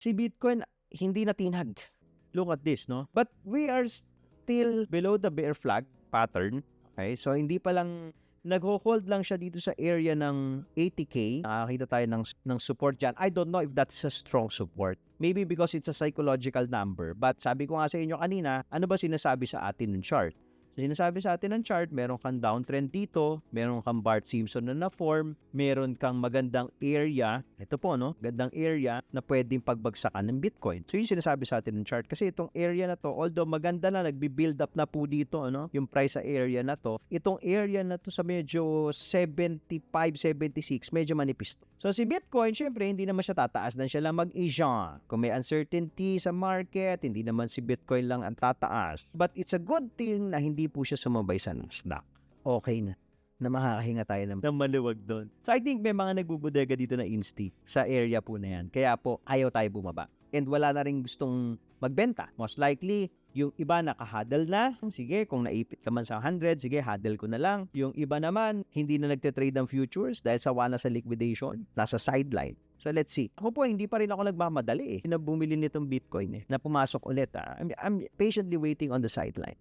Si Bitcoin, hindi na tinag. Look at this, no? But we are still below the bear flag pattern. Okay? So, hindi pa lang, nag-hold lang siya dito sa area ng 80K. Nakakita tayo ng support dyan. I don't know if that's a strong support. Maybe because it's a psychological number. But sabi ko nga sa inyo kanina, ano ba sinasabi sa atin ng chart? So, sinasabi sa atin ng chart, meron kang downtrend dito, meron kang Bart Simpson na na-form, meron kang magandang area, ito po, no? Magandang area na pwedeng pagbagsakan ng Bitcoin. So, yung sinasabi sa atin ng chart. Kasi itong area na to, although maganda na, nagbi-build up na po dito, no? Yung price sa area na to, itong area na to sa medyo 75, 76, medyo manipis to. So, si Bitcoin, syempre, hindi naman siya tataas na siya lang mag-Asian. Kung may uncertainty sa market, hindi naman si Bitcoin lang ang tataas. But it's a good thing na hindi po siya sumabay sa Nasdaq. Okay na makakahinga tayo ng maluwag doon. So, I think may mga nagbubudega dito na insti sa area po na yan. Kaya po, ayaw tayo bumaba. And wala na rin gustong magbenta. Most likely, yung iba naka-huddle na. Sige, kung naipit naman sa 100, sige, huddle ko na lang. Yung iba naman, hindi na nagte-trade ng futures dahil sawa na sa liquidation. Nasa sideline. So, let's see. Ako po, hindi pa rin ako nagmamadali na bumili nitong Bitcoin na pumasok ulit. I'm patiently waiting on the sideline.